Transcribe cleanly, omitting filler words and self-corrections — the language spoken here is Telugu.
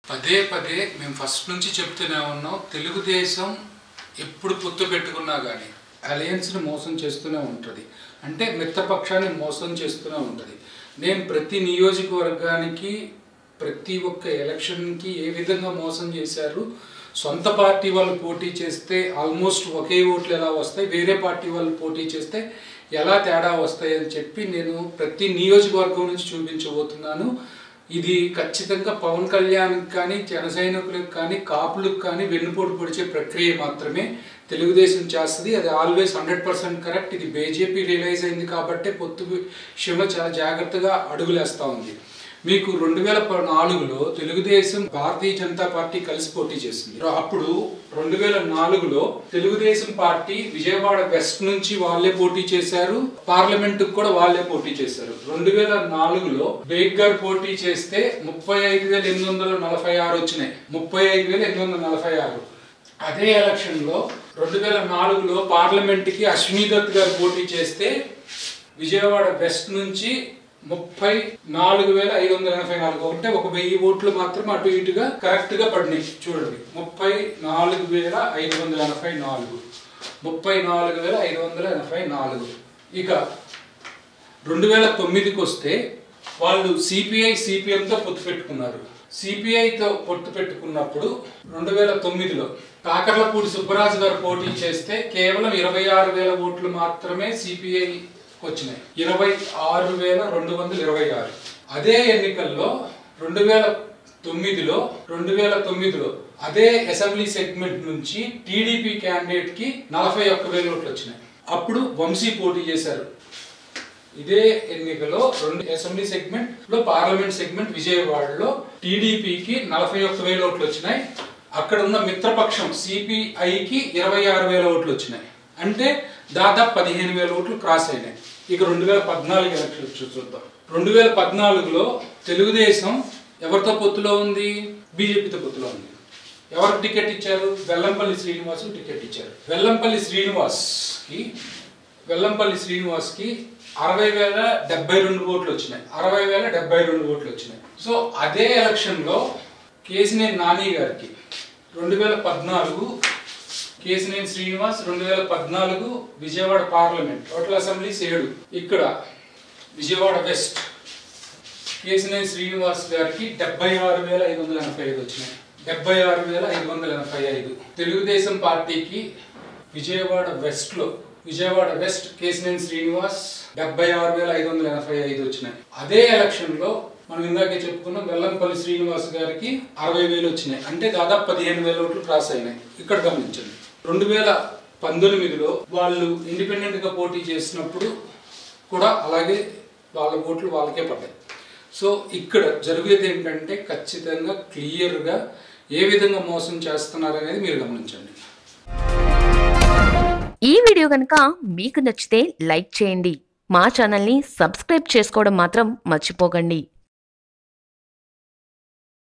పదే పదే మేము ఫస్ట్ నుంచి చెప్తూనే ఉన్నాం, తెలుగుదేశం ఎప్పుడు పొత్తు పెట్టుకున్నా కానీ అలయన్స్ని మోసం చేస్తూనే ఉంటుంది. అంటే మిత్రపక్షాన్ని మోసం చేస్తూనే ఉంటుంది. నేను ప్రతి నియోజకవర్గానికి ప్రతి ఒక్క ఎలక్షన్కి ఏ విధంగా మోసం చేశారు, సొంత పార్టీ వాళ్ళు పోటీ చేస్తే ఆల్మోస్ట్ ఒకే ఓట్లు ఎలా వస్తాయి, వేరే పార్టీ వాళ్ళు పోటీ చేస్తే ఎలా తేడా వస్తాయి అని చెప్పి నేను ప్రతి నియోజకవర్గం నుంచి చూపించబోతున్నాను. ఇది ఖచ్చితంగా పవన్ కళ్యాణ్కి కానీ జన సైనికులకు కానీ కాపులకు కానీ వెన్నుపోటు పొడిచే ప్రక్రియ మాత్రమే తెలుగుదేశం చేస్తుంది. అది ఆల్వేస్ 100% కరెక్ట్. ఇది బీజేపీ రియలైజ్ అయింది కాబట్టి పొత్తు విషయంలో చాలా జాగ్రత్తగా అడుగులేస్తూ ఉంది. మీకు 2004లో తెలుగుదేశం భారతీయ జనతా పార్టీ కలిసి పోటీ చేసింది. అప్పుడు 2004లో తెలుగుదేశం పార్టీ విజయవాడ వెస్ట్ నుంచి వాళ్ళే పోటీ చేశారు, పార్లమెంట్ కూడా వాళ్ళే పోటీ చేశారు. 2004లో బేగ్ గారు పోటీ చేస్తే 35,846 వచ్చినాయి. 35,846. అదే ఎలక్షన్ లో 2004లో పార్లమెంట్ కి అశ్విని దత్ గారు పోటీ చేస్తే విజయవాడ వెస్ట్ నుంచి 34,584 అంటే 1,000 ఓట్లు మాత్రం అటు ఇటుగా కరెక్ట్ గా పడినాయి. చూడండి, 34,584, 34,584. ఇక 2009కి వస్తే వాళ్ళు సిపిఐ సిపిఎంతో పొత్తు పెట్టుకున్నారు. సిపిఐతో పొత్తు పెట్టుకున్నప్పుడు 2009లో కాకర్లపూడి సుబ్బరాజు గారు పోటీ చేస్తే కేవలం 26,000 ఓట్లు మాత్రమే సిపిఐ వచ్చినాయి. 26,226. అదే ఎన్నికల్లో 2009లో అదే అసెంబ్లీ సెగ్మెంట్ నుంచి టీడీపీ క్యాండిడేట్ కి 41,000 ఓట్లు వచ్చినాయి. అప్పుడు వంశీ పోటీ చేశారు. ఇదే ఎన్నికలో 2 అసెంబ్లీ సెగ్మెంట్ లో పార్లమెంట్ సెగ్మెంట్ విజయవాడలో టీడీపీకి 41,000 ఓట్లు వచ్చినాయి. అక్కడ ఉన్న మిత్రపక్షం సిపిఐకి 26,000 ఓట్లు వచ్చినాయి. అంటే దాదాపు 15,000 ఓట్లు క్రాస్ అయినాయి. ఇక 2014 ఎలక్షన్ చూద్దాం. 2014లో తెలుగుదేశం ఎవరితో పొత్తులో ఉంది? బీజేపీతో పొత్తులో ఉంది. ఎవరికి టికెట్ ఇచ్చారు? వెల్లంపల్లి శ్రీనివాస్ టికెట్ ఇచ్చారు. వెల్లంపల్లి శ్రీనివాస్కి 60,072 ఓట్లు వచ్చినాయి. 60,072 ఓట్లు వచ్చినాయి. సో అదే ఎలక్షన్ లో కేసినేని నాని గారికి 2014 Kesineni Srinivas 2014 Vijayawada parliament total assembly 7. ఇక్కడ విజయవాడ వెస్ట్ కేసినేని శ్రీనివాస్ గారికి 76,585 వచ్చినాయి. 76,585. తెలుగుదేశం పార్టీకి విజయవాడ వెస్ట్ కేసినేని శ్రీనివాస్ 76,585 వచ్చినాయి. అదే ఎలక్షన్ లో మనం ఇందాకే చెప్పుకున్న వెల్లంపల్లి శ్రీనివాస్ గారికి 60,000 వచ్చినాయి. అంటే దాదాపు 15,000 ఓట్లు క్రాస్ అయినాయి. ఇక్కడ గమనించండి. 2019లో వాళ్ళు ఇండిపెండెంట్ గా పోటీ చేసినప్పుడు కూడా అలాగే వాళ్ళ ఓట్లు వాళ్ళకే పడ్డాయి. సో ఇక్కడ జరిగేది ఏంటంటే ఖచ్చితంగా క్లియర్ గా ఏ విధంగా మోసం చేస్తున్నారు అనేది మీరు గమనించండి. ఈ వీడియో కనుక మీకు నచ్చితే లైక్ చేయండి. మా ఛానల్ని సబ్స్క్రైబ్ చేసుకోవడం మాత్రం మర్చిపోకండి.